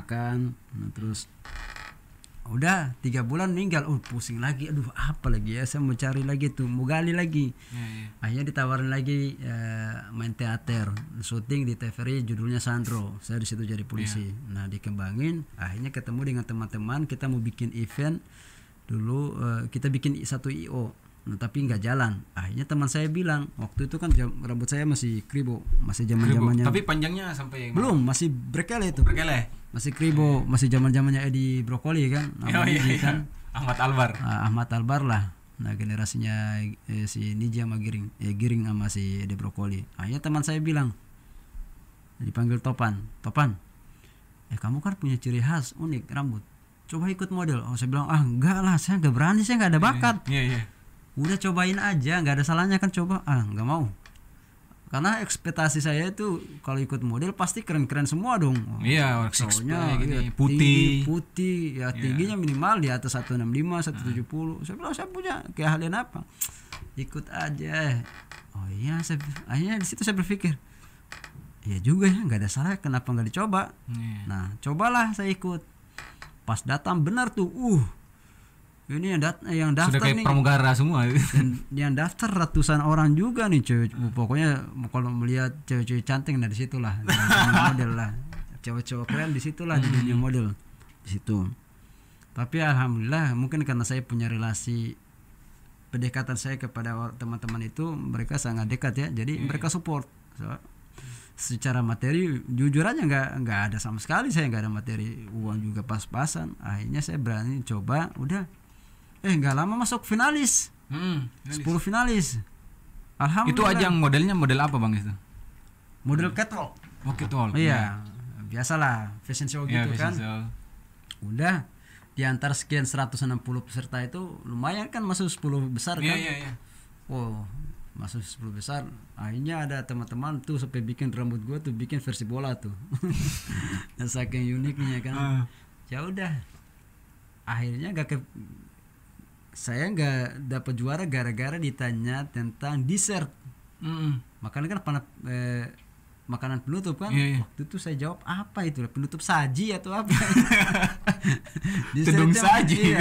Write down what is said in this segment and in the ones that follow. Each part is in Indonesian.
makan. Nah, terus udah 3 bulan meninggal. Pusing lagi, aduh apa lagi ya, saya mau cari lagi tuh, mau gali lagi. Akhirnya ditawarin lagi main teater, syuting di TVRI, judulnya Sandro. Saya di situ jadi polisi. Nah dikembangin, akhirnya ketemu dengan teman-teman, kita mau bikin event dulu. Kita bikin satu IO, nah, tapi nggak jalan. Akhirnya teman saya bilang, waktu itu kan rambut saya masih kribo, masih zaman-zamannya. Tapi panjangnya sampai belum, masih berkele itu. Masih kribo, masih zaman-zamannya Edi Brokoli kan. Kan Ahmad Albar. Ahmad Albar lah. Nah, generasinya si Niji sama Giring sama si Edi Brokoli. Akhirnya teman saya bilang, dipanggil Topan, kamu kan punya ciri khas unik rambut, coba ikut model. Saya bilang, enggak lah, saya nggak berani, saya nggak ada bakat. Udah cobain aja, nggak ada salahnya kan coba. Nggak mau, karena ekspektasi saya itu kalau ikut model pasti keren-keren semua dong. Soalnya putih ya, tingginya minimal di atas 165, 170. Saya bilang, saya punya keahlian apa, ikut aja. Akhirnya di situ saya berpikir, ya juga ya, nggak ada salah, kenapa nggak dicoba. Nah cobalah saya ikut. Pas datang benar tuh, ini yang daftar sudah kayak nih pramugara semua. yang daftar ratusan orang juga nih cewek. Pokoknya kalau melihat cewek-cewek cantik, nah disitulah model lah, cewek-cewek keren disitulah di dunia model di situ. Tapi alhamdulillah mungkin karena saya punya relasi, pendekatan saya kepada teman-teman itu, mereka sangat dekat ya, jadi mereka support. Secara materi jujur aja nggak ada sama sekali, saya nggak ada materi, uang juga pas-pasan. Akhirnya saya berani coba, udah nggak lama masuk finalis. 10 finalis. Alhamdulillah. Itu ajang modelnya model apa bang itu? Model catwalk. Catwalk. Iya, biasalah fashion show gitu kan. Udah di antara sekian 160 peserta itu lumayan kan, masuk 10 besar kan. Masuk 10 besar. Akhirnya ada teman-teman tuh sampai bikin rambut gua tuh bikin versi bola tuh. Saking uniknya kan. Ya udah. Akhirnya saya nggak dapat juara gara-gara ditanya tentang dessert. Makanan kan makanan penutup kan. Waktu itu saya jawab apa itu, penutup saji atau apa. Tudung saji.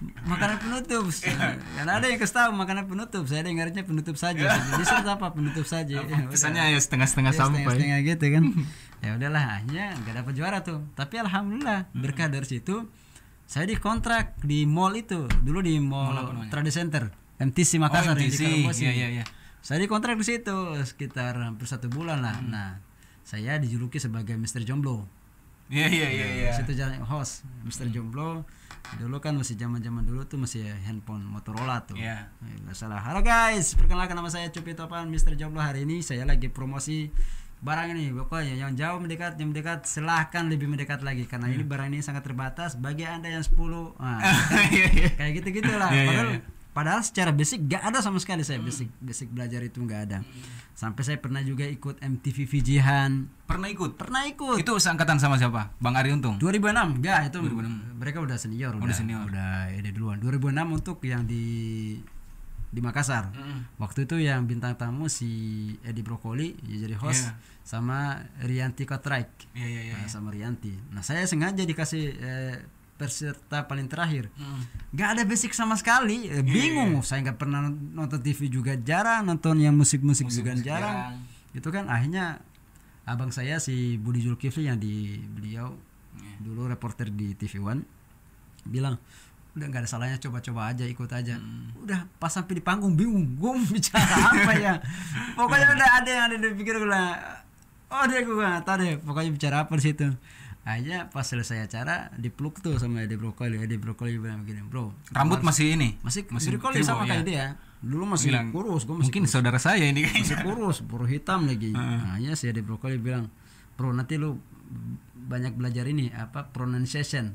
Makanan penutup. Karena ada yang kasih tahu makanan penutup, saya dengarnya penutup saja. Dessert apa penutup saja. Pesannya ya setengah-setengah sampai. Setengah gitu kan. Ya udahlah, akhirnya nggak dapat juara tuh. Tapi alhamdulillah berkah dari situ saya dikontrak di mall itu. Dulu di mall Trade Center, MTC Makassar di Karabosi. Saya dikontrak di situ sekitar hampir 1 bulan lah. Nah, saya dijuluki sebagai Mr. Jomblo. Situ jadi host Mr. Jomblo. Dulu kan masih zaman-zaman dulu tuh masih handphone Motorola tuh. Nggak salah. Halo guys, perkenalkan nama saya Cupi Topan, Mr. Jomblo. Hari ini saya lagi promosi barang ini. Pokoknya yang jauh mendekat, yang mendekat silahkan lebih mendekat lagi, karena ini barang ini sangat terbatas bagi Anda yang 10. Kayak gitu-gitulah. Padahal secara basic gak ada sama sekali, saya basic belajar itu gak ada. Sampai saya pernah juga ikut MTV VJ-han. Pernah ikut. Itu seangkatan sama siapa? Bang Ari Untung. 2006. Enggak, itu 2006. Mereka udah senior, udah ini duluan. 2006 untuk yang di Makassar. Waktu itu yang bintang tamu si Edi Brokoli jadi host, sama Rianti Kotraik. Sama Rianti. Nah, saya sengaja dikasih peserta paling terakhir. Gak ada basic sama sekali. Bingung. Saya nggak pernah nonton TV juga jarang, nonton yang musik juga jarang. Itu kan akhirnya abang saya si Budi Zulkifli yang beliau dulu reporter di TV One bilang, udah nggak ada salahnya, coba-coba aja, ikut aja. Udah pas sampai di panggung bingung, gue bicara apa ya. Pokoknya udah ada yang ada di pikir gue lah. Gue nggak tahu deh. Pokoknya bicara apa di situ. Akhirnya pas selesai acara dipeluk tuh sama Edi Brokoli. Edi Brokoli bilang begini, bro, rambut masih Brokoli sama kayak dia. Dulu masih kurus, gue masih mungkin kurus. Saudara saya ini masih kurus, buru hitam lagi. Akhirnya si Edi Brokoli bilang, bro nanti lu banyak belajar ini apa pronunciation,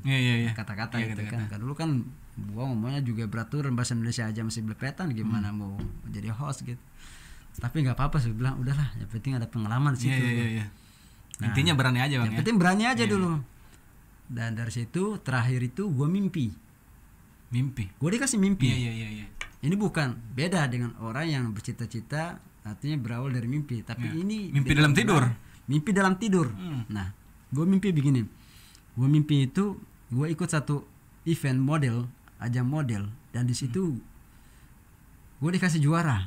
kata-kata gitu kan. Dulu kan gua ngomongnya juga beraturan bahasa Indonesia aja masih belepetan, gimana mau jadi host gitu. Tapi nggak apa-apa sih, bilang udahlah, yang penting ada pengalaman di situ. Nah, intinya berani aja bang. Yang penting berani aja dulu. Dan dari situ terakhir itu gua mimpi. Gua dikasih mimpi. Ini bukan beda dengan orang yang bercita-cita, artinya berawal dari mimpi. Tapi ini mimpi dalam tidur. Mimpi dalam tidur. Nah, gue mimpi begini. Gue mimpi itu gue ikut satu event model, ajang model, dan di situ gue dikasih juara.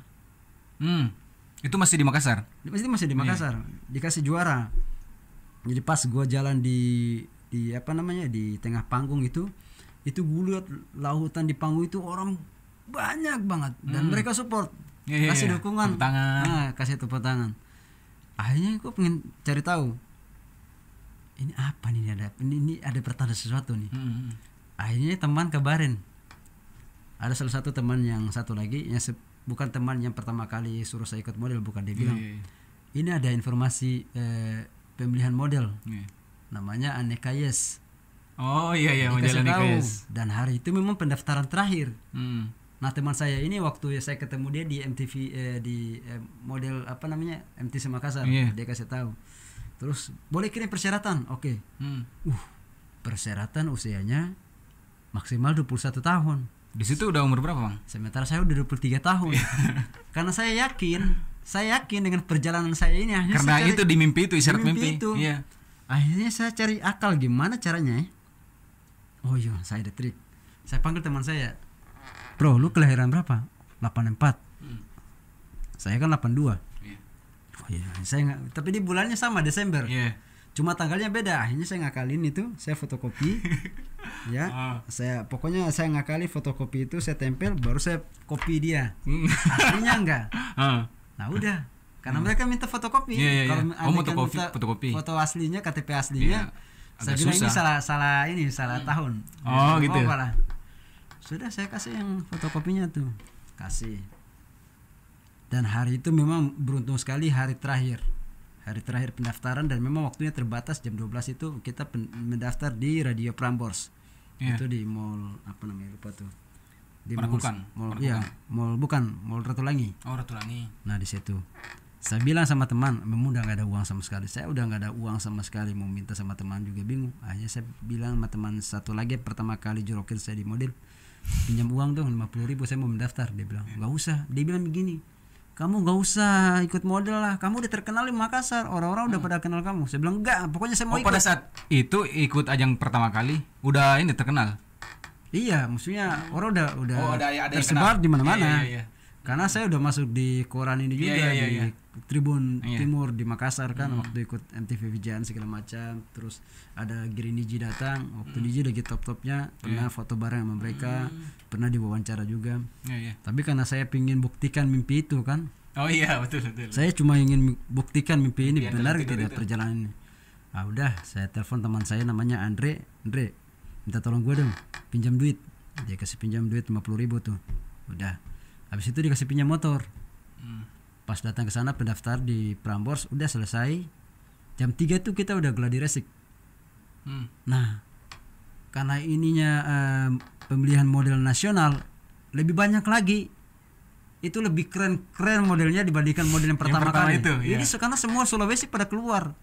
Itu masih di Makassar? Masih di Makassar. Dikasih juara. Jadi pas gue jalan di apa namanya, di tengah panggung itu gue lihat lautan di panggung itu orang banyak banget dan mereka support, kasih dukungan, kasih tepuk tangan. Akhirnya gue pengen cari tahu ini apa nih, ini ada pertanda sesuatu nih. Akhirnya teman kabarin, ada salah satu teman yang satu lagi yang bukan teman yang pertama kali suruh saya ikut model, bukan, dia bilang ini ada informasi pemilihan model, namanya Aneka Yes. Oh iya model Aneka Yes. Dan hari itu memang pendaftaran terakhir. Nah teman saya ini waktu saya ketemu dia di MTV model apa namanya, MTC Makassar, dia kasih tahu. Terus boleh kirim persyaratan, oke. Persyaratan usianya maksimal 21 tahun. Di situ udah umur berapa, Bang? Sementara saya udah 23 tahun. Karena saya yakin dengan perjalanan saya ini. Karena saya itu di mimpi itu, isyarat mimpi. Itu. Iya. Akhirnya saya cari akal gimana caranya. Oh iya, saya ada trik. Saya panggil teman saya. Bro, lu kelahiran berapa? 84. Saya kan 82. Oh iya, saya nggak. Tapi di bulannya sama, Desember. Cuma tanggalnya beda. Akhirnya saya ngakalin itu, saya fotokopi. Saya pokoknya saya ngakali fotokopi itu, saya tempel, baru saya kopi dia. Aslinya enggak. Nah udah, karena mereka minta fotokopi. Kalau fotokopi foto aslinya, KTP aslinya, saya bilang ini salah tahun. Oh gitu. Sudah saya kasih yang fotokopinya tuh, kasih. Dan hari itu memang beruntung sekali, hari terakhir pendaftaran, dan memang waktunya terbatas, jam 12 itu kita mendaftar di Radio Prambors. Itu di mall apa namanya, lupa tuh. Di mall Ratulangi. Oh, Ratulangi. Nah, di situ. Saya bilang sama teman, memang udah enggak ada uang sama sekali. Saya udah enggak ada uang sama sekali, mau minta sama teman juga bingung. Akhirnya saya bilang sama teman satu lagi, pertama kali jorokin saya di model, pinjam uang dong 50.000, saya mau mendaftar. Dia bilang, "Enggak usah." Dia bilang begini, "Kamu gak usah ikut model lah, kamu udah terkenal di Makassar, orang-orang udah pada kenal kamu." Saya bilang enggak, pokoknya saya mau ikut. Pada saat itu ikut ajang pertama kali udah ini terkenal? Iya, maksudnya orang udah tersebar di mana-mana. Karena saya udah masuk di koran ini juga, di Tribun Timur di Makassar kan, waktu ikut MTV Vijayaan segala macam. Terus ada Giri Niji datang, waktu Niji lagi top-topnya, pernah foto bareng sama mereka, pernah diwawancara juga. Tapi karena saya pingin buktikan mimpi itu kan. Oh iya, betul. Saya cuma ingin buktikan mimpi ini benar tidak perjalanan ini. Ah udah, saya telepon teman saya namanya Andre, minta tolong gue dong, pinjam duit. Dia kasih pinjam duit 50.000 tuh. Udah. Habis itu dikasih pinjam motor. Pas datang ke sana pendaftar di Prambors, udah selesai. Jam 3 tuh kita udah gladi resik. Nah, karena ininya pemilihan model nasional, lebih banyak lagi. Itu lebih keren modelnya dibandingkan model yang pertama kali. Jadi karena semua Sulawesi pada keluar.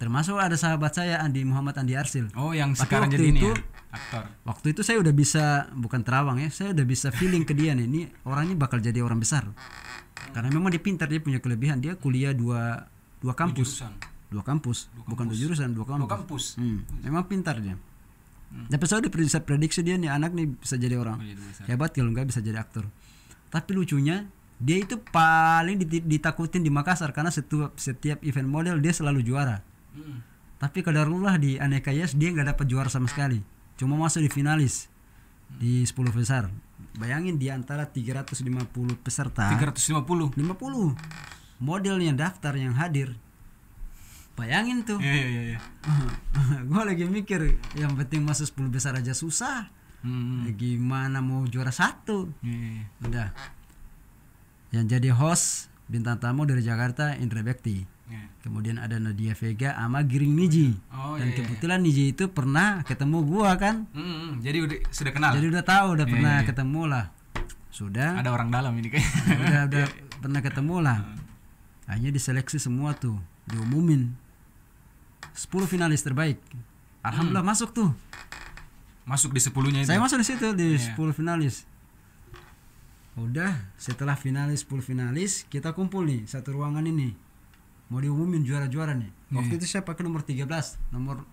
Termasuk ada sahabat saya Andi Arsil. Oh, yang sekarang jadi ini aktor. Waktu itu saya udah bisa, bukan terawang ya, saya udah bisa feeling ke dia nih, ini orangnya bakal jadi orang besar. Karena memang dia pintar, dia punya kelebihan, dia kuliah dua kampus. Dua kampus, bukan 2 jurusan, 2 kampus. Memang pintar dia. Tapi saya udah bisa prediksi dia nih anak nih bisa jadi orang hebat, kalau enggak bisa jadi aktor. Tapi lucunya dia itu paling ditakutin di Makassar karena setiap event model dia selalu juara. Tapi kadarullah di Aneka Yes dia nggak dapat juara sama sekali, cuma masuk di finalis di 10 besar. Bayangin di antara 350 peserta, 50 modelnya daftar yang hadir. Bayangin tuh. Gue lagi mikir, yang penting masuk 10 besar aja susah. Gimana mau juara 1? Udah. Yang jadi host bintang tamu dari Jakarta Indra Bekti. Kemudian ada Nadia Vega sama Giring Niji. Dan kebetulan Niji itu pernah ketemu gua kan. Jadi sudah kenal. Jadi udah tahu, udah pernah ketemu lah. Sudah. Ada orang dalam ini kayaknya. udah pernah ketemu lah. Hanya diseleksi semua tuh, diumumin 10 finalis terbaik. Alhamdulillah masuk tuh. Masuk di 10-nya itu. Saya masuk di situ di 10 finalis. Udah, setelah finalis 10 finalis, kita kumpul nih satu ruangan ini. mau diumumin juara-juara nih. Waktu itu saya pakai nomor 13, nomor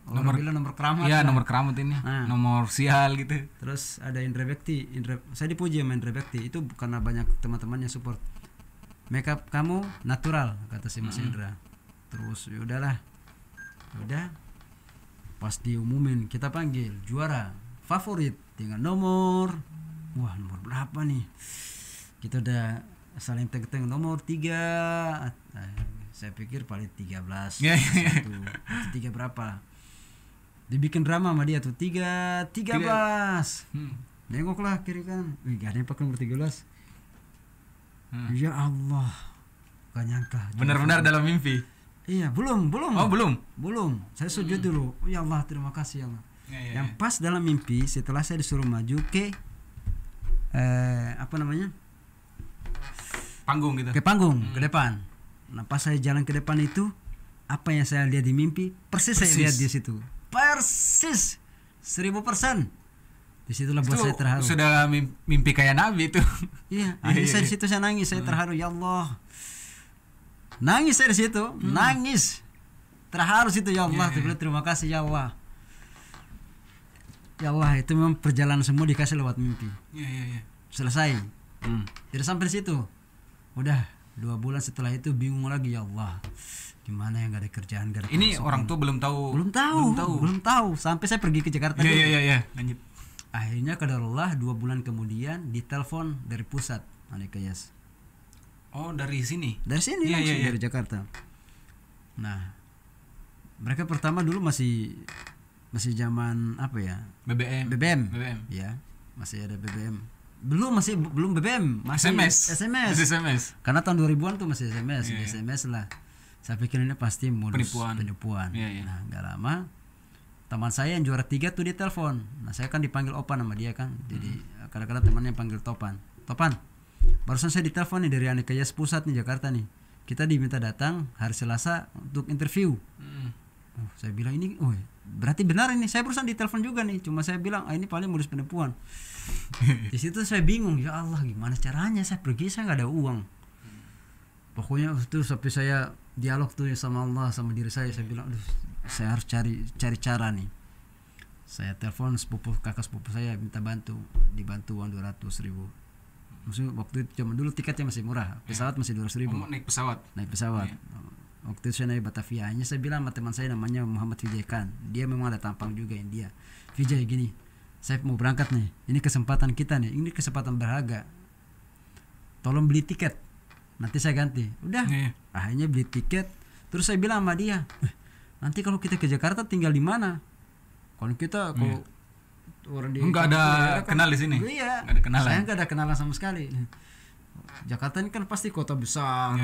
keramat. Iya, nomor keramat ini. Nah, nomor sial gitu. Terus ada Indra Bekti, saya dipuji sama Indra Bekti itu karena banyak teman-teman yang support. Makeup kamu natural, kata si Mas Indra. Terus udah pas diumumin kita panggil juara favorit dengan nomor berapa nih, kita udah saling teng-teng nomor 3. Saya pikir paling 13 3 berapa, dibikin drama sama dia tuh 13. Nengoklah kiri kan, gak ada yang pakai nomor 13. Ya Allah, gak nyangka benar-benar dalam mimpi. Iya, belum. Oh, belum. Saya sujud dulu. Ya Allah, terima kasih ya Allah. Yang pas dalam mimpi setelah saya disuruh maju ke panggung gitu. Ke panggung, ke depan. Nah, pas saya jalan ke depan itu, apa yang saya lihat di mimpi, persis saya lihat di situ. Persis 1000%. Disitulah buat saya terharu. Sudah mimpi kayak Nabi itu. Iya, akhirnya saya di situ saya nangis, saya terharu, ya Allah. Nangis saya di situ, nangis. Terharu situ, ya Allah, terima kasih ya Allah. Ya Allah, itu memang perjalanan semua dikasih lewat mimpi. Selesai. Tidak sampai di situ. Udah 2 bulan setelah itu bingung lagi, ya Allah. Gimana yang gak ada kerjaan, gak ada ini pemasukan. Orang tua belum tahu sampai saya pergi ke Jakarta. Iya, lanjut. Akhirnya kadarullah 2 bulan kemudian ditelepon dari pusat Anikayas. Oh, dari sini? Dari sini langsung dari Jakarta. Nah, mereka pertama dulu masih zaman apa ya? BBM. Ya, masih ada BBM. Belum BBM, masih SMS. Karena tahun 2000-an tuh masih SMS, SMS lah. Saya pikir ini pasti modus penipuan. Nah, enggak lama teman saya yang juara 3 tuh ditelepon. Nah, saya kan dipanggil Opan sama dia kan. Jadi kadang-kadang temannya panggil Topan. Barusan saya ditelepon nih dari Anikayas Pusat nih, Jakarta nih. Kita diminta datang hari Selasa untuk interview. Saya bilang ini, berarti benar ini. Saya barusan ditelepon juga nih. Cuma saya bilang, ini paling modus penipuan. Di situ saya bingung, ya Allah, gimana caranya? Saya pergi, saya nggak ada uang. Pokoknya itu sampai saya dialog tuh sama Allah, sama diri saya bilang, aduh, saya harus cari cara nih. Saya telepon kakak sepupu saya minta dibantu uang 200.000. Maksudnya waktu itu zaman dulu tiketnya masih murah, pesawat masih 200.000. Naik pesawat. Waktu itu saya naik Batavia. Hanya saya bilang sama teman saya namanya Muhammad Vijay Khan. Dia memang ada tampang juga yang dia. Vijay gini, saya mau berangkat nih. Ini kesempatan kita nih. Ini kesempatan berharga. Tolong beli tiket. Nanti saya ganti. Udah. Akhirnya beli tiket. Terus saya bilang sama dia, nanti kalau kita ke Jakarta tinggal di mana? Kalau orang di enggak ada kenal di sini. Iya. Enggak ada kenalan. Saya enggak ada kenalan sama sekali. Jakarta ini kan pasti kota besar.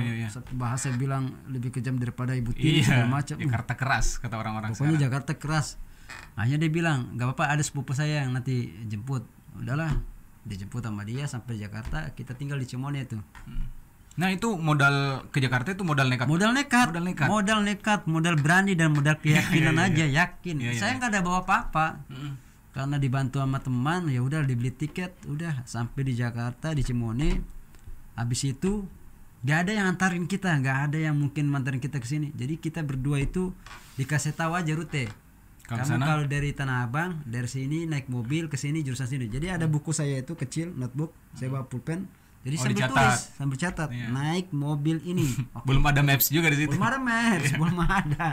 Bahasa bilang lebih kejam daripada Ibu Tiri segala macam. Jakarta keras kata orang-orang. Pokoknya sekarang. Jakarta keras. Akhirnya dia bilang, "Enggak apa-apa, ada sepupu saya yang nanti jemput." Udahlah, dijemput sama dia sampai Jakarta, kita tinggal di Cimone itu. Nah, itu modal ke Jakarta itu modal nekat. Modal nekat, modal berani dan modal keyakinan aja, yakin. Saya enggak ada bawa apa-apa. Karena dibantu sama teman, ya udah dibeli tiket, udah sampai di Jakarta di Cimone. Habis itu gak ada yang antarin kita, gak ada yang mungkin mantarin kita ke sini. Jadi kita berdua itu dikasih tahu aja rute. Kamu kalau dari Tanah Abang, dari sini naik mobil ke sini jurusan sini. Jadi ada buku saya itu kecil, notebook, saya bawa pulpen. Jadi sambil catat, naik mobil ini. Belum ada maps juga di situ. Belum ada maps, belum ada.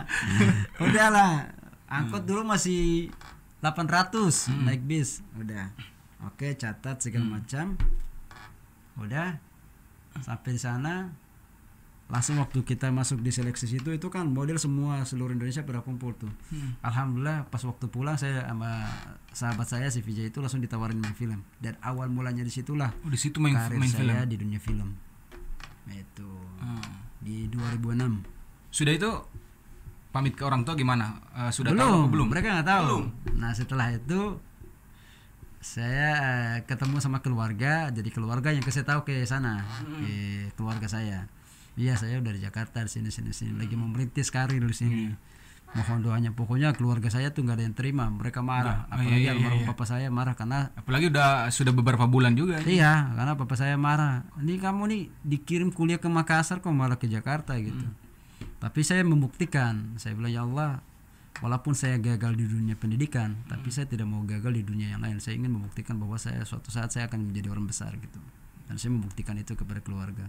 Udahlah, angkot dulu masih 800 naik bis, udah. Oke, catat segala macam. Udah. Sampai di sana langsung waktu kita masuk di seleksi itu kan model semua seluruh Indonesia pada kumpul tuh. Alhamdulillah pas waktu pulang saya sama sahabat saya si Vijay itu langsung ditawarin main film. Dan awal mulanya di situlah. Di situ main karir film saya di dunia film. Itu di 2006. Sudah itu pamit ke orang tua gimana? Sudah belum, tahu apa belum? Mereka nggak tahu. Belum. Nah, setelah itu saya ketemu sama keluarga, jadi keluarga yang kasih tahu ke sana, ke keluarga saya. Iya, saya udah di Jakarta di sini lagi mau merintis karir di sini. Mohon doanya. Pokoknya keluarga saya tuh nggak ada yang terima, mereka marah. Apalagi almarhum papa saya marah karena apalagi sudah beberapa bulan juga. Iya, karena papa saya marah. Ini kamu nih dikirim kuliah ke Makassar kok malah ke Jakarta gitu. Tapi saya membuktikan, saya bilang ya Allah, walaupun saya gagal di dunia pendidikan, tapi saya tidak mau gagal di dunia yang lain. Saya ingin membuktikan bahwa saya suatu saat saya akan menjadi orang besar gitu. Dan saya membuktikan itu kepada keluarga.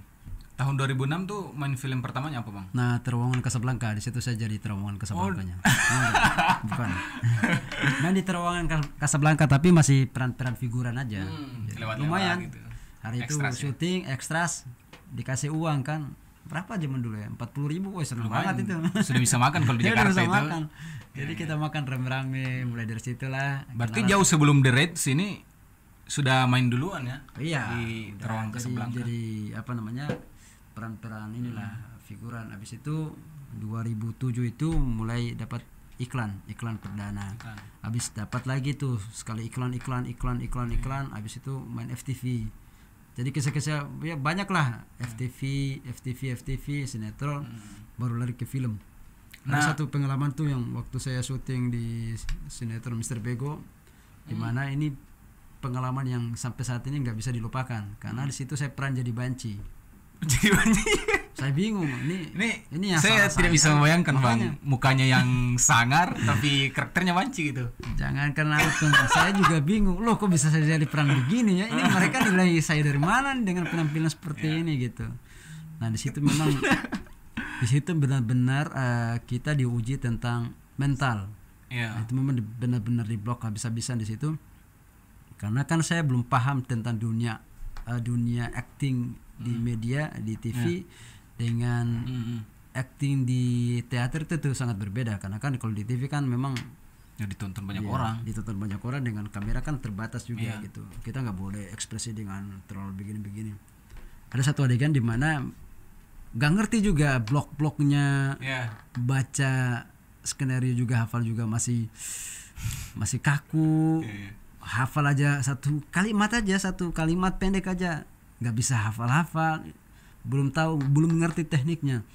Tahun 2006 tuh main film pertamanya apa, Bang? Nah, Terowongan Casablanca, di situ saya jadi Terowongan Casablanca-nya. Bukan. Main di Terowongan Casablanca tapi masih peran-peran figuran aja. Lumayan. Gitu. Hari itu syuting, ekstras, dikasih uang kan. Berapa zaman dulu ya? 40.000, wah seneng banget itu. Sudah bisa makan kalau di Jakarta itu. Makan. Jadi kita makan rame-rame, mulai dari situlah. Berarti jauh sebelum The Raid sini sudah main duluan ya? Iya. Di Terowongan Casablanca. Jadi apa namanya? Peran-peran inilah figuran. Habis itu 2007 itu mulai dapat iklan perdana. Habis dapat lagi tuh sekali iklan. Habis itu main FTV. Jadi kisah-kisah ya banyak lah, FTV sinetron, baru lari ke film. Ada satu pengalaman tuh yang waktu saya syuting di sinetron Mr. Bego, di mana ini pengalaman yang sampai saat ini nggak bisa dilupakan karena di situ saya peran jadi banci. Saya bingung ini yang saya tidak bisa membayangkan Bang, mukanya yang sangar tapi karakternya banci gitu. Jangan kenal tuh, saya juga bingung loh, kok bisa saya jadi peran begini ya, ini mereka nilai saya dari mana dengan penampilan seperti ini gitu. Nah di situ memang di situ benar-benar kita diuji tentang mental. Nah, itu memang benar-benar diblok habis-habisan di situ karena kan saya belum paham tentang dunia acting di media, di TV dengan acting di teater itu sangat berbeda karena kan kalau di TV kan memang ya ditonton banyak orang dengan kamera kan terbatas juga gitu. Kita nggak boleh ekspresi dengan terlalu begini-begini. Ada satu adegan di mana nggak ngerti juga blok-bloknya, baca skenario juga, hafal juga masih kaku. Hafal aja satu kalimat pendek aja nggak bisa hafal, belum mengerti tekniknya.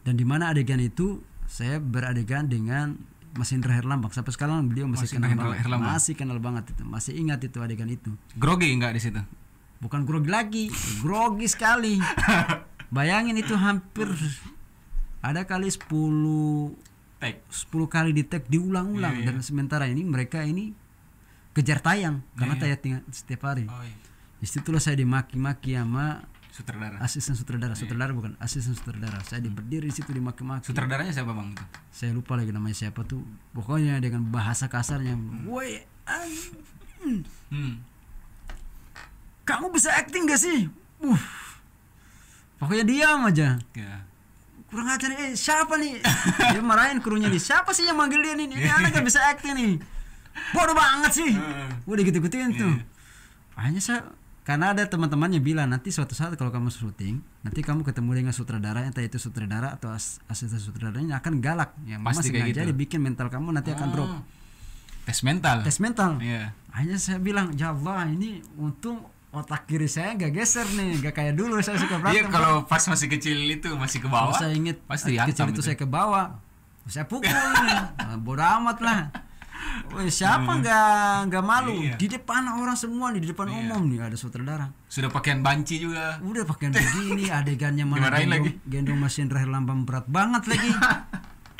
Dan di mana adegan itu saya beradegan dengan Mas Indra Herlambang, sampai sekarang beliau masih kenal banget itu, masih ingat itu adegan itu. Grogi nggak di situ? Bukan grogi lagi, grogi sekali. Bayangin itu hampir ada kali 10 kali di take diulang-ulang. Dan sementara ini mereka ini kejar tayang karena tayang setiap hari. Disitulah saya dimaki-maki sama asisten sutradara. Asisten sutradara. Saya berdiri di situ dimaki-maki. Sutradaranya siapa Bang itu? Saya lupa lagi namanya siapa tuh. Pokoknya dengan bahasa kasarnya, "Woi, kamu bisa acting gak sih?" Pokoknya diam aja. Kurang ajar, siapa nih? Dia marahin krunya nih. Siapa sih yang manggil dia nih? Ini anak gak bisa acting nih. Bodoh banget sih. Udah gitu-gituin tuh. Hanya saya karena ada teman-temannya bilang nanti suatu saat kalau kamu syuting, nanti kamu ketemu dengan sutradara, entah itu sutradara atau asisten sutradaranya akan galak, yang memang sengaja dibikin mental kamu nanti akan drop. Tes mental. Hanya saya bilang, ya Allah, ini untung otak kiri saya nggak geser nih, nggak kayak dulu saya suka berantem. Iya, kalau pas masih kecil itu masih ke bawah. Saya inget pasti kecil itu saya ke bawah, saya pukul, bodoh amat lah. Siapa nggak malu di depan orang semua nih, di depan umum nih ada sutradara. Sudah pakaian banci juga. Udah pakaian begini, adegannya mana gendong Mas Indra Herlambang berat banget lagi.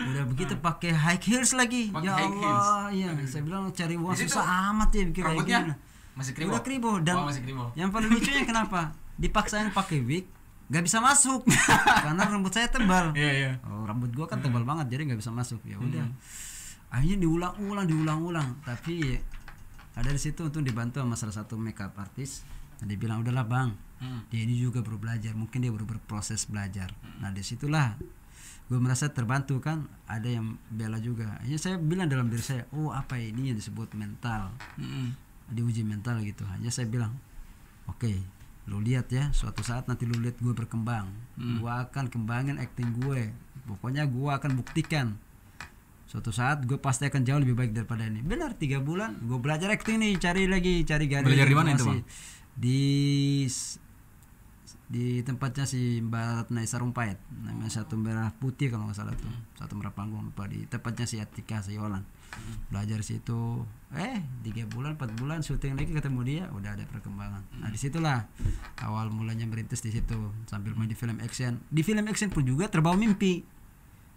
Udah begitu pakai high heels lagi. Ya Allah, ya saya bilang cari uang susah amat ya bikin kayak gini. Masih kribo. Udah kribo dan yang paling lucunya kenapa? Dipaksain pakai wig, nggak bisa masuk karena rambut saya tebal. Oh, rambut gua kan tebal banget jadi nggak bisa masuk. Ya udah. Akhirnya diulang-ulang, tapi ada di situ untuk dibantu sama salah satu makeup artist. Dia bilang udahlah Bang, dia ini juga baru belajar, mungkin dia baru berproses belajar. Nah disitulah gue merasa terbantu kan, ada yang bela juga. Akhirnya saya bilang dalam diri saya, oh apa ini yang disebut mental, diuji mental gitu. Hanya saya bilang, oke, lu lihat ya, suatu saat nanti lu lihat gue berkembang, gue akan kembangin acting gue, pokoknya gue akan buktikan. Suatu saat gue pasti akan jauh lebih baik daripada ini. Benar 3 bulan gue belajar acting nih, cari garis. Belajar di mana itu Bang? Di tempatnya si Mbak Ratna Sarumpait, namanya Satu Merah Putih kalau nggak salah tuh, Satu Merah Panggung, lupa, di tempatnya si Atika Yolan. Belajar situ 3 bulan 4 bulan syuting lagi ketemu dia, udah ada perkembangan. Nah disitulah awal mulanya merintis di situ sambil main di film action. Di film action pun juga terbawa mimpi.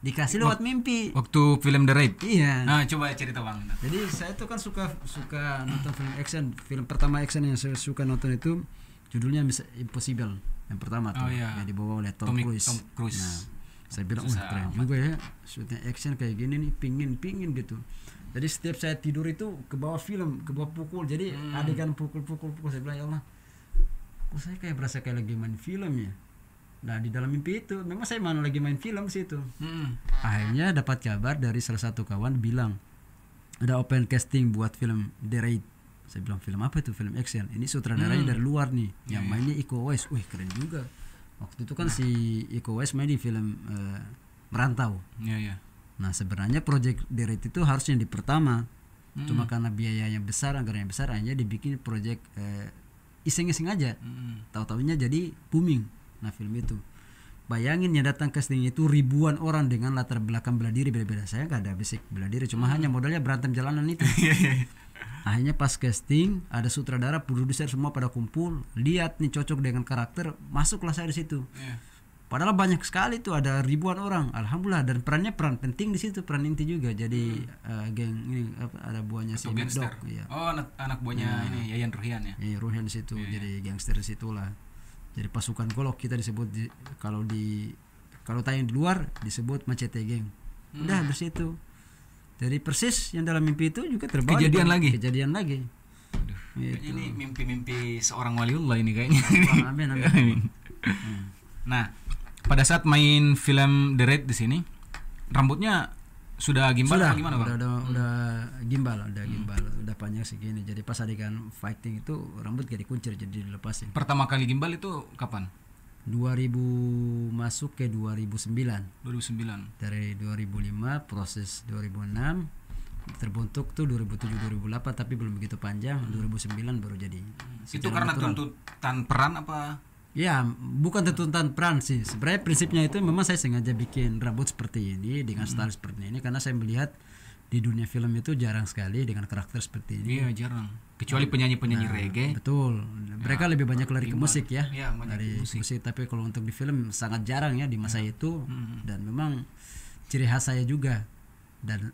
dikasih lewat mimpi. Waktu film The Raid. Iya. Nah, coba cerita Bang. Jadi saya tuh kan suka nonton film action. Film pertama action yang saya suka nonton itu judulnya Impossible. Yang pertama tuh yang dibawa oleh Tom Cruise. Nah, saya bilang keren juga ya, shootnya action kayak gini nih, pingin gitu. Jadi setiap saya tidur itu ke bawah film, ke bawah pukul. Jadi adegan pukul saya bilang ya Allah, kok saya kayak berasa kayak lagi main film ya. Nah di dalam mimpi itu memang saya mana lagi main film situ. Akhirnya dapat kabar dari salah satu kawan bilang ada open casting buat film The Raid. Saya bilang film apa itu? Film action. Ini sutradaranya dari luar nih, yang mainnya Iko Uwais. Wih keren juga. Waktu itu kan si Iko Uwais main di film Merantau. Nah sebenarnya project The Raid itu harusnya di pertama, cuma karena biayanya besar, anggarannya besar, hanya dibikin project iseng-iseng aja. Tahu-tahunya jadi booming. Nah film itu, bayangin yang datang casting itu ribuan orang dengan latar belakang bela diri beda-beda. Saya nggak ada basic bela diri, cuma hanya modalnya berantem jalanan itu. Akhirnya pas casting ada sutradara, produser semua pada kumpul, lihat nih cocok dengan karakter, masuklah saya di situ. Padahal banyak sekali tuh, ada ribuan orang. Alhamdulillah, dan peran penting di situ, peran inti juga. Jadi geng ini ada buahnya si Mad Dog. Ya. Oh anak buahnya ini Yayan Ruhian ya. Iya Ruhian di situ, jadi gangster di situlah. Jadi pasukan golok kita disebut kalau tayang di luar disebut Macete Geng. Udah dari situ. Jadi persis yang dalam mimpi itu juga terbawa kejadian lagi. Aduh, gitu. Ini mimpi-mimpi seorang waliullah ini kayaknya. Amin. Nah, pada saat main film The Raid di sini, rambutnya sudah gimbal atau gimana Bang? Udah gimbal, udah panjang segini. Jadi pas adegan fighting itu rambut kayak dikuncir, jadi dilepasin. Pertama kali gimbal itu kapan? 2000 masuk ke 2009. Dari 2005 proses 2006 terbentuk tuh 2007 2008 tapi belum begitu panjang. 2009 baru jadi. Itu karena tuntutan peran apa? Ya, bukan tuntutan peran sih. Sebenarnya prinsipnya itu memang saya sengaja bikin rambut seperti ini dengan style seperti ini karena saya melihat di dunia film itu jarang sekali dengan karakter seperti ini. Iya, jarang. Kecuali penyanyi-penyanyi reggae. Betul. Mereka lebih banyak lari ke musik ya. Dari musik. Tapi kalau untuk di film sangat jarang ya di masa itu. Dan memang ciri khas saya juga. Dan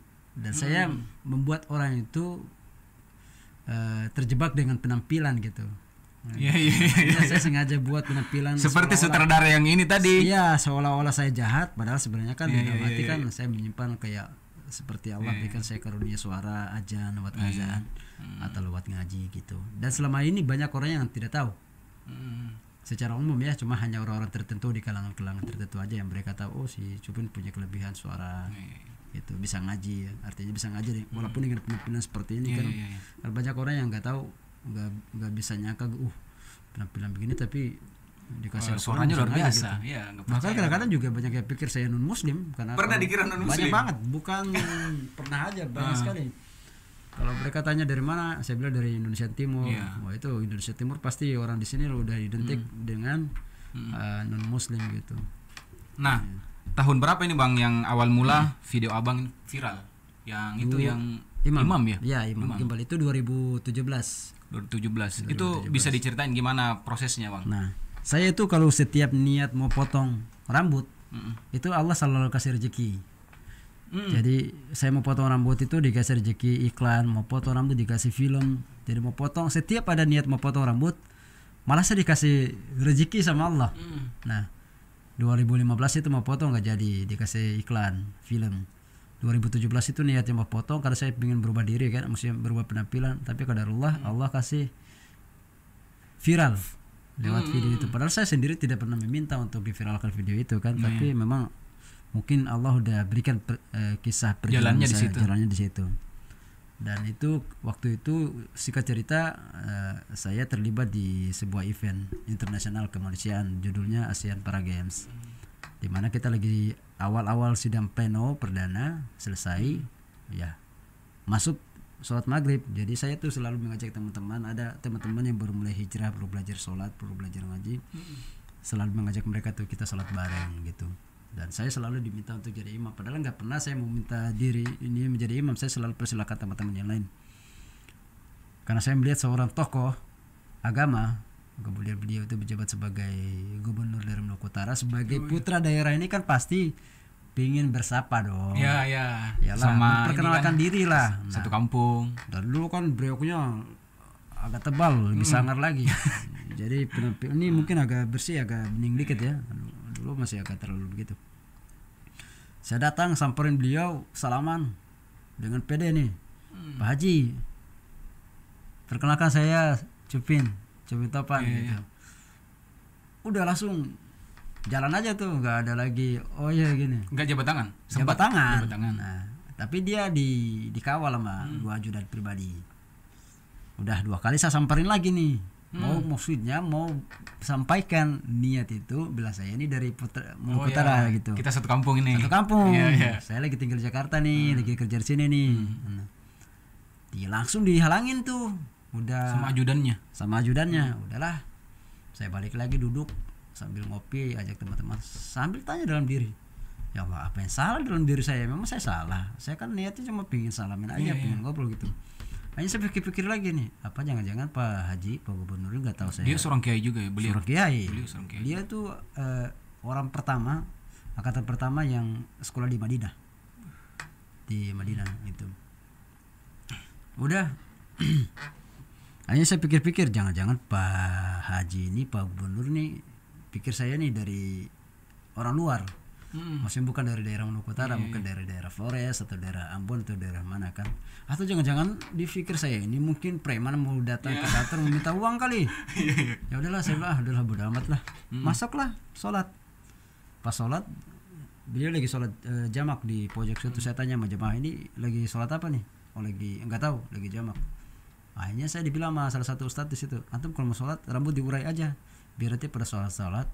saya membuat orang itu terjebak dengan penampilan gitu. Saya sengaja buat penampilan seperti sutradara yang ini tadi. Iya, seolah-olah saya jahat, padahal sebenarnya kan di dalam hati kan saya menyimpan kayak seperti Allah berikan saya karunia suara azan, lewat azan atau lewat ngaji gitu. Dan selama ini banyak orang yang tidak tahu. Secara umum ya, cuma hanya orang-orang tertentu di kalangan-kalangan tertentu aja yang mereka tahu, oh si Cupin punya kelebihan suara. Gitu, bisa ngaji ya. Artinya bisa ngaji walaupun dengan penampilan seperti ini kan. Banyak orang yang nggak tahu, nggak bisa nyangka penampilan begini tapi dikasih suaranya luar biasa gitu. Bahkan kadang-kadang juga banyak yang pikir saya non muslim karena pernah dikira non muslim banyak banget, bukan pernah aja, banyak sekali. Kalau mereka tanya dari mana, saya bilang dari Indonesia Timur. Wah itu Indonesia Timur pasti orang di sini udah identik dengan non muslim gitu. Nah tahun berapa ini Bang yang awal mula video Abang viral yang itu yang Imam ya? Ya Imam Gimbal itu 2017. Itu bisa diceritain gimana prosesnya Bang? Nah saya itu kalau setiap niat mau potong rambut itu Allah selalu kasih rezeki. Jadi saya mau potong rambut itu dikasih rezeki iklan, mau potong rambut dikasih film. Jadi mau potong, setiap ada niat mau potong rambut malah saya dikasih rezeki sama Allah. Nah 2015 itu mau potong nggak jadi, dikasih iklan film. 2017 itu niatnya mau potong karena saya ingin berubah diri kan, maksudnya berubah penampilan, tapi qadarullah Allah kasih viral lewat video itu. Padahal saya sendiri tidak pernah meminta untuk diviralkan video itu kan, tapi memang mungkin Allah udah berikan kisah perjalanan jalannya di situ. Dan itu waktu itu singkat cerita saya terlibat di sebuah event internasional kemanusiaan judulnya ASEAN Para Games, di mana kita lagi awal-awal sidang pleno perdana selesai ya, masuk sholat maghrib. Jadi saya tuh selalu mengajak teman-teman, ada teman-teman yang baru mulai hijrah, baru belajar sholat, baru belajar ngaji, selalu mengajak mereka tuh kita sholat bareng gitu. Dan saya selalu diminta untuk jadi imam, padahal nggak pernah saya meminta diri ini menjadi imam. Saya selalu persilakan teman-teman yang lain karena saya melihat seorang tokoh agama, kemudian beliau itu menjabat sebagai gubernur dari Maluku Utara, sebagai putra daerah ini kan pasti pingin bersapa dong. Ya ya. Yalah, Sama memperkenalkan kan, diri lah. Satu kampung. Dan dulu kan breoknya agak tebal, lebih sangar lagi. Jadi ini mungkin agak bersih, agak bening dikit ya. Dulu masih agak terlalu begitu. Saya datang samperin beliau, salaman dengan pede nih. Pak Haji, perkenalkan saya Cupin Topan gitu. Udah langsung jalan aja tuh, nggak ada lagi oh ya gini. Nggak jabat tangan. Jabat tangan. Nah, tapi dia dikawal sama 2 ajudan pribadi. Udah 2 kali saya samperin lagi nih. Maksudnya mau sampaikan niat itu bila saya ini dari Maluku Utara gitu. Kita satu kampung ini. Satu kampung. Saya lagi tinggal di Jakarta nih, lagi kerja di sini nih. Dia langsung dihalangin tuh. Udah sama ajudannya. Udahlah. Saya balik lagi duduk sambil ngopi, ajak teman-teman, sambil tanya dalam diri. Ya Allah, apa yang salah dalam diri saya? Memang saya salah. Saya kan niatnya cuma pingin salamin aja, pingin ngobrol gitu. Hanya saya pikir-pikir lagi nih, apa jangan-jangan Pak Haji, Pak Gubernur nggak tahu saya. Dia seorang kiai juga ya, beliau. Seorang kiai. Seorang kiai. Dia tuh orang pertama, angkatan pertama yang sekolah di Madinah. Di Madinah itu. Udah. Hanya saya pikir-pikir, jangan-jangan Pak Haji ini, Pak Gubernur nih, pikir saya nih dari orang luar. Maksudnya bukan dari daerah Maluku Utara, mungkin dari daerah Flores atau daerah Ambon atau daerah mana kan. Atau jangan-jangan dipikir saya ini mungkin preman mau datang ke kantor meminta uang kali. Ya udahlah, saya bilang udahlah bodo amat lah. Masuklah sholat. Pas sholat beliau lagi sholat jamak di pojok situ. Saya tanya sama jemaah, ini lagi sholat apa nih? Oh lagi enggak tahu, lagi jamak. Akhirnya saya dibilang sama salah satu ustadz di situ, antum kalau mau sholat rambut diurai aja, biar nanti pada sholat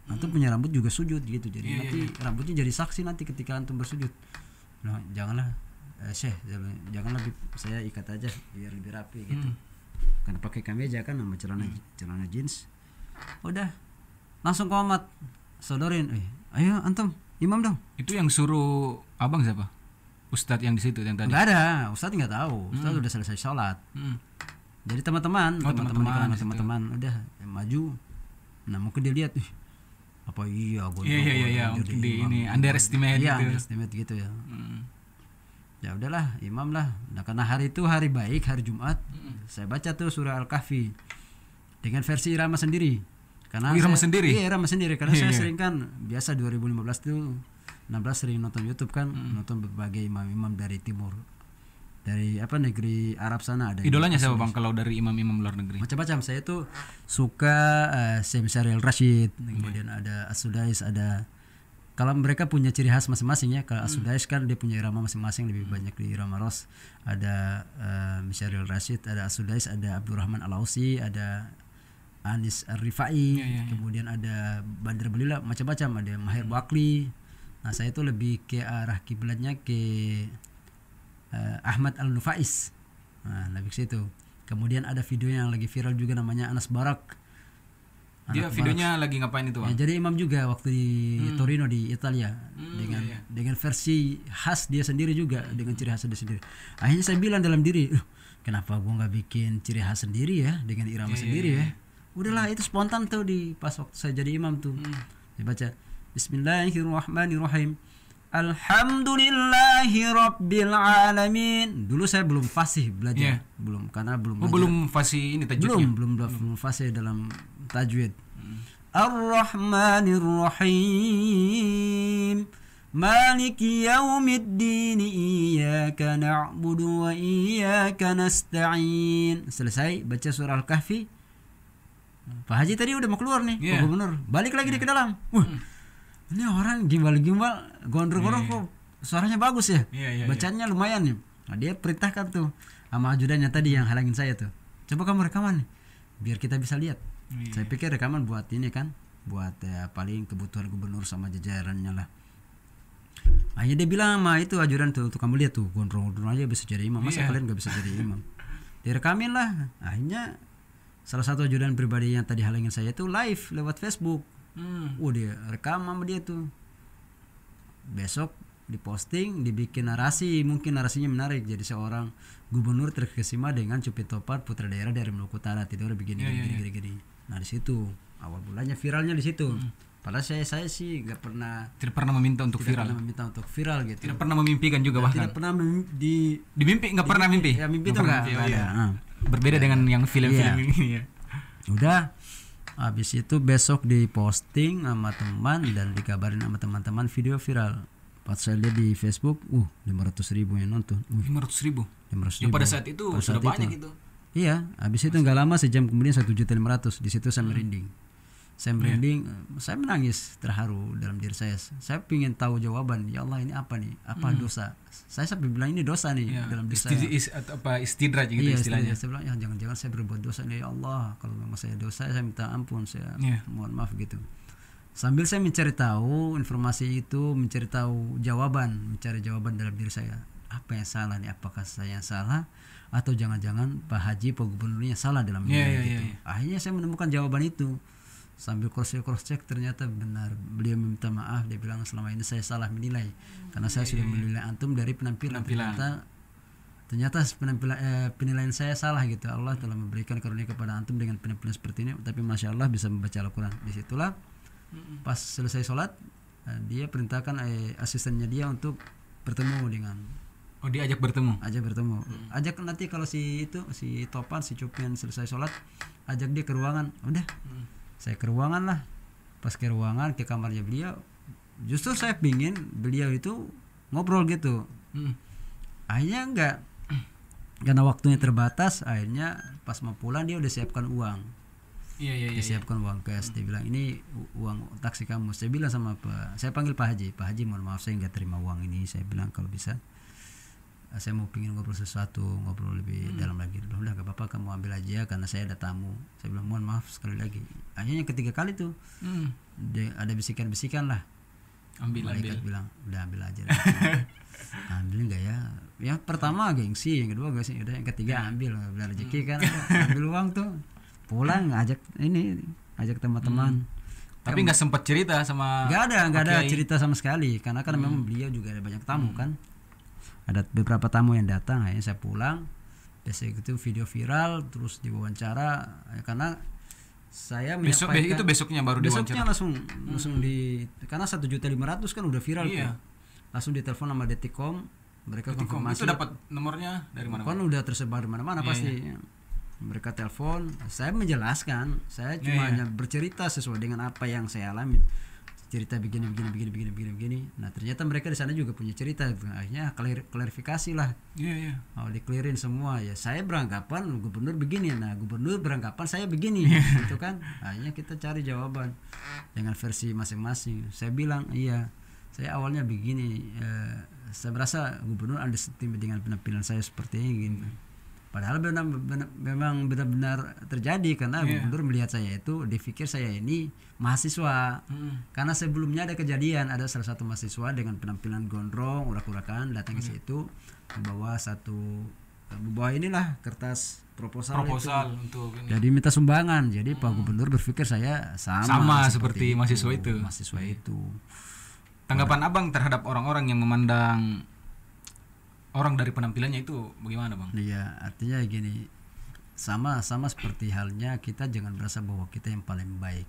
antum punya rambut juga sujud gitu, jadi nanti rambutnya jadi saksi nanti ketika antum bersujud. Nah janganlah Syekh, janganlah saya ikat aja biar lebih rapi gitu. Karena pakai kemeja kan sama celana jeans. Udah langsung komat sodorin, ayo antum imam dong. Itu yang suruh abang siapa? Ustadz yang di situ yang tadi. Nggak ada, Ustadz nggak tahu. Ustadz udah selesai sholat. Jadi teman-teman udah maju. Nah mungkin dia lihat, apa iya gue. Iya mungkin di ini underestimate gitu. Underestimate gitu ya. Ya udahlah, imam lah. Nah karena hari itu hari baik, hari Jumat, saya baca tuh surah Al-Kahfi dengan versi irama sendiri. Karena irama sendiri. Iya, irama sendiri karena saya sering kan biasa 2015 tuh 16 sering nonton YouTube kan, nonton berbagai imam-imam dari timur, dari negeri Arab sana ada. Idolanya siapa bang kalau dari imam-imam luar negeri? Macam-macam. Saya tuh suka Syekh Syariel Rashid, kemudian ada As-Sudais, ada. Kalau mereka punya ciri khas masing-masing ya. Kalau As-Sudais kan dia punya irama masing-masing, lebih banyak di irama Ros. Ada Syariel Rashid, ada As-Sudais, ada Abdurrahman Al-Ausi, ada Anis Ar-Rifai, kemudian ada Bandar Belila, macam-macam, ada Mahir Bakli. Nah saya itu lebih ke arah kiblatnya ke Ahmad Al-Nufais. Nah lebih ke situ. Kemudian ada video yang lagi viral juga namanya Anas Barak. Dia videonya lagi ngapain itu bang? Ya, jadi imam juga waktu di Torino di Italia dengan versi khas dia sendiri juga, dengan ciri khas dia sendiri. Akhirnya saya bilang dalam diri, kenapa gua nggak bikin ciri khas sendiri ya dengan irama sendiri ya? Udahlah itu spontan tuh di pas waktu saya jadi imam tuh. Saya baca Bismillahirrahmanirrahim. Alhamdulillahi Rabbil Alamin. Dulu saya belum fasih belajar, belum fasih ini tajwidnya. Belum fasih dalam tajwid. Ar-Rahmanir-Rahim. Maliki yaumiddin. Iyyaka na'budu wa iyyaka nasta'in. Selesai baca surah Al-Kahfi. Pak Haji tadi udah mau keluar nih, Pak Gubernur. Balik lagi ke dalam. Ini orang gimbal-gimbal, gondrong-gondrong kok suaranya bagus ya. Bacanya lumayan nih. Nah, dia perintahkan tuh sama ajudannya tadi yang halangin saya tuh. Coba kamu rekaman nih, biar kita bisa lihat. Saya pikir rekaman buat ini kan, buat paling kebutuhan gubernur sama jajarannya lah. Akhirnya dia bilang sama itu ajudan tuh kamu lihat tuh, gondrong-gondrong aja bisa jadi imam. Masa kalian gak bisa jadi imam? Direkamin lah. Akhirnya salah satu ajudan pribadi yang tadi halangin saya itu live lewat Facebook. Dia rekam sama dia tuh. Besok diposting, dibikin narasi, mungkin narasinya menarik. Jadi seorang gubernur terkesima dengan Cupin Topan, putra daerah dari Maluku Utara, tidur begini. Nah di situ awal bulannya viralnya di situ. Padahal saya sih tidak pernah meminta untuk viral. Tidak pernah meminta untuk viral gitu. Tidak pernah memimpikan juga bahkan. Tidak pernah dimimpi nggak pernah mimpi. Ya mimpi itu nggak ada. Berbeda dengan yang film-film ini ya. Udah habis itu besok diposting sama teman dan dikabarin sama teman-teman video viral. Pas saya lihat di Facebook, 500.000 yang nonton. 500.000. Yang pada saat itu sudah banyak itu. Iya, habis itu nggak lama sejam kemudian 1.500.000. Di situ saya merinding. Saya menangis terharu dalam diri saya. Saya ingin tahu jawaban. Ya Allah, ini apa nih? Apa dosa? Saya sampai bilang ini dosa nih dalam diri saya. Istidraj gitu istilahnya. Saya bilang jangan-jangan saya berbuat dosa nih ya Allah. Kalau memang saya dosa, saya minta ampun. Saya mohon maaf gitu. Sambil saya mencari tahu informasi itu, mencari tahu mencari jawaban dalam diri saya. Apa yang salah nih? Apakah saya yang salah atau jangan-jangan Pak Haji, Pak Gubernurnya salah dalam menilai itu? Akhirnya saya menemukan jawaban itu. Sambil cross check ternyata benar. Beliau meminta maaf, dia bilang selama ini saya salah menilai karena saya sudah menilai antum dari penampilan. Ternyata penilaian saya salah gitu. Allah telah memberikan karunia kepada antum dengan penampilan seperti ini, tapi masya Allah bisa membaca Al-Quran. Disitulah pas selesai sholat dia perintahkan asistennya dia untuk bertemu dengan diajak bertemu. Ajak nanti kalau si Topan, si Cupian selesai sholat, ajak dia ke ruangan. Udah. Saya ke ruangan lah. Pas ke ruangan, ke kamarnya beliau, justru saya pingin beliau itu ngobrol gitu. Akhirnya enggak, karena waktunya terbatas. Akhirnya pas mau pulang dia udah siapkan uang. Dia siapkan uang cash. Dia bilang ini uang taksi kamu. Saya bilang sama saya panggil Pak Haji, mohon maaf saya nggak terima uang ini. Saya bilang kalau bisa saya mau pingin ngobrol sesuatu, ngobrol lebih dalam lagi. Udah gak apa-apa, kamu ambil aja karena saya ada tamu. Saya bilang mohon maaf sekali lagi. Akhirnya yang ketiga kali tuh ada bisikan lah. Malaikat bilang udah ambil aja. Ambil enggak ya? Yang pertama gengsi, yang kedua gengsi, udah yang ketiga ambil rezeki kan. Ambil uang tuh, pulang ajak teman-teman. Tapi nggak sempat cerita sama. Nggak ada cerita sama sekali karena kan memang beliau juga ada banyak tamu kan. Ada beberapa tamu yang datang. Akhirnya saya pulang. Biasanya itu video viral terus diwawancara karena saya menyampaikan besoknya baru diwawancara. Langsung di karena 1.500.000 kan udah viral tuh. Langsung ditelepon sama Detikcom. Mereka konfirmasi. Itu dapat nomornya dari mana? Kan udah tersebar di mana-mana pasti. Mereka telepon, saya menjelaskan, saya cuma hanya bercerita sesuai dengan apa yang saya alami. Cerita begini. Nah, ternyata mereka di sana juga punya cerita. Akhirnya klarifikasi lah. Diklirin semua ya. Saya beranggapan gubernur begini. Nah, gubernur beranggapan saya begini. Gitu kan. Akhirnya kita cari jawaban dengan versi masing-masing. Saya bilang, iya. Saya awalnya begini. Saya merasa gubernur underestimate dengan penampilan saya seperti ini. Padahal memang benar-benar terjadi karena gubernur melihat saya itu, dipikir saya ini mahasiswa. Karena sebelumnya ada kejadian, ada salah satu mahasiswa dengan penampilan gondrong, urak-urakan datang ke situ membawa inilah kertas proposal itu. Untuk ini. Jadi minta sumbangan. Jadi Pak Gubernur berpikir saya sama seperti mahasiswa itu. Tanggapan Abang terhadap orang-orang yang memandang orang dari penampilannya itu bagaimana, Bang? Iya, artinya gini, sama seperti halnya kita jangan merasa bahwa kita yang paling baik.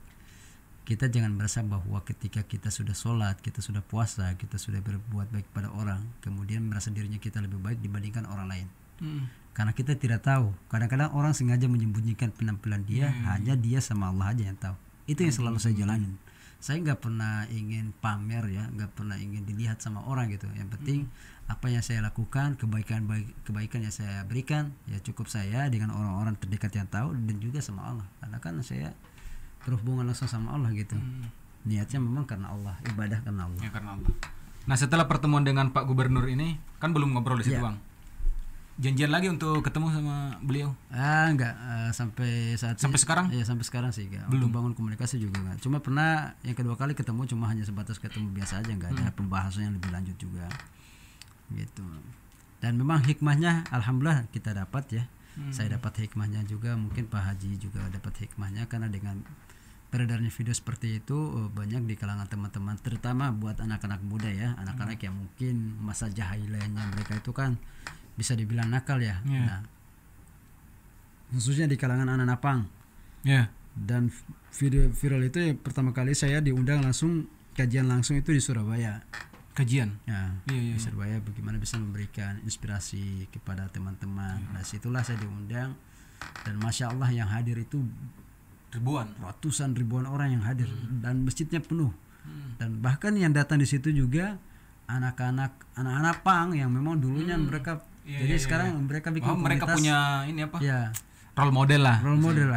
Kita jangan merasa bahwa ketika kita sudah sholat, kita sudah puasa, kita sudah berbuat baik pada orang, kemudian merasa dirinya kita lebih baik dibandingkan orang lain. Karena kita tidak tahu. Kadang-kadang orang sengaja menyembunyikan penampilan dia, hanya dia sama Allah aja yang tahu. Itu yang selalu saya jalanin. Saya nggak pernah ingin pamer ya, nggak pernah ingin dilihat sama orang gitu. Yang penting apa yang saya lakukan, kebaikan yang saya berikan, ya cukup saya dengan orang-orang terdekat yang tahu dan juga sama Allah. Karena kan saya berhubungan langsung sama Allah gitu. Niatnya memang karena Allah, ibadah karena Allah. Ya, karena Allah. Nah, setelah pertemuan dengan Pak Gubernur ini, kan belum ngobrol di situ, Bang. Janjian lagi untuk ketemu sama beliau? Enggak, sampai sekarang? Iya, sampai sekarang sih enggak. Belum bangun komunikasi juga enggak. Cuma pernah yang kedua kali ketemu cuma hanya sebatas ketemu biasa aja, enggak ada pembahasan yang lebih lanjut juga. Gitu. Dan memang hikmahnya alhamdulillah kita dapat ya. Saya dapat hikmahnya juga, mungkin Pak Haji juga dapat hikmahnya karena dengan beredarnya video seperti itu banyak di kalangan teman-teman, terutama buat anak-anak muda ya, anak-anak yang mungkin masa jahiliyahnya mereka itu kan bisa dibilang nakal ya. Nah, khususnya di kalangan anak-anak pang. Dan video viral itu pertama kali saya diundang langsung kajian langsung itu di Surabaya. Kajian? Ya, di Surabaya bagaimana bisa memberikan inspirasi kepada teman-teman. Nah situlah saya diundang dan Masya Allah yang hadir itu ratusan ribuan orang yang hadir dan masjidnya penuh. Dan bahkan yang datang di situ juga anak-anak pang yang memang dulunya mereka sekarang mereka bikin komunitas, mereka punya ini apa? Ya, role model lah.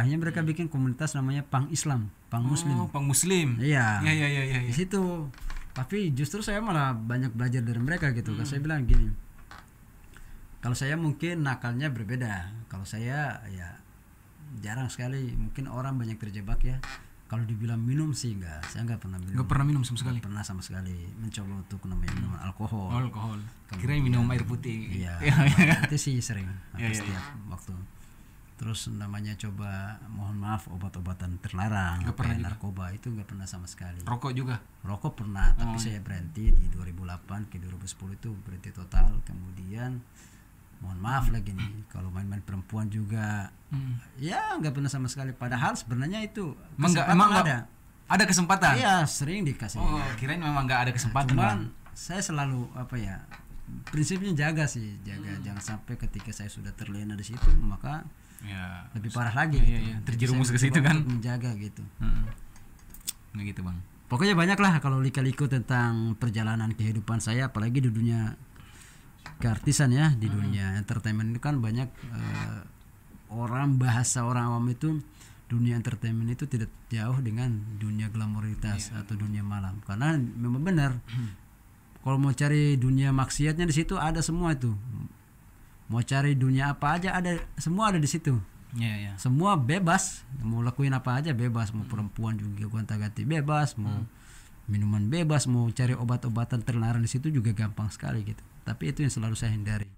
Mereka bikin komunitas namanya Pang Islam, Pang Muslim. Pang Muslim. Iya. Iya. Di situ. Tapi justru saya malah banyak belajar dari mereka gitu. Saya bilang gini. Kalau saya mungkin nakalnya berbeda. Kalau saya ya jarang sekali, mungkin orang banyak terjebak ya. Kalau dibilang minum sih enggak, saya enggak pernah minum. Enggak pernah minum sama sekali. Pernah sama sekali mencoba untuk namanya minum alkohol. Kirain minum air putih. Iya. Itu sih sering setiap waktu. Terus namanya coba, mohon maaf, obat-obatan terlarang, kayak narkoba itu enggak pernah sama sekali. Rokok juga? Rokok pernah, tapi saya berhenti di 2008 ke 2010 itu berhenti total. Kemudian mohon maaf lagi nih, kalau main-main perempuan juga ya nggak pernah sama sekali. Padahal sebenarnya itu emang ada kesempatan. Iya, sering dikasih. Kirain memang nggak ada kesempatan. Cuman saya selalu prinsipnya jaga jangan sampai ketika saya sudah terlena di situ maka lebih parah lagi. Terjerumus ke situ kan. Menjaga gitu. Nah gitu bang. Pokoknya banyak lah kalau lika-liku tentang perjalanan kehidupan saya, apalagi di dunia keartisan ya, di dunia entertainment itu kan banyak bahasa orang awam itu dunia entertainment itu tidak jauh dengan dunia glamoritas atau dunia malam. Karena memang benar kalau mau cari dunia maksiatnya di situ ada semua itu. Mau cari dunia apa aja ada, semua ada di situ. Semua bebas, mau lakuin apa aja bebas, mau perempuan juga gonta-ganti bebas, mau minuman bebas, mau cari obat-obatan terlarang di situ juga gampang sekali gitu. Tapi itu yang selalu saya hindari.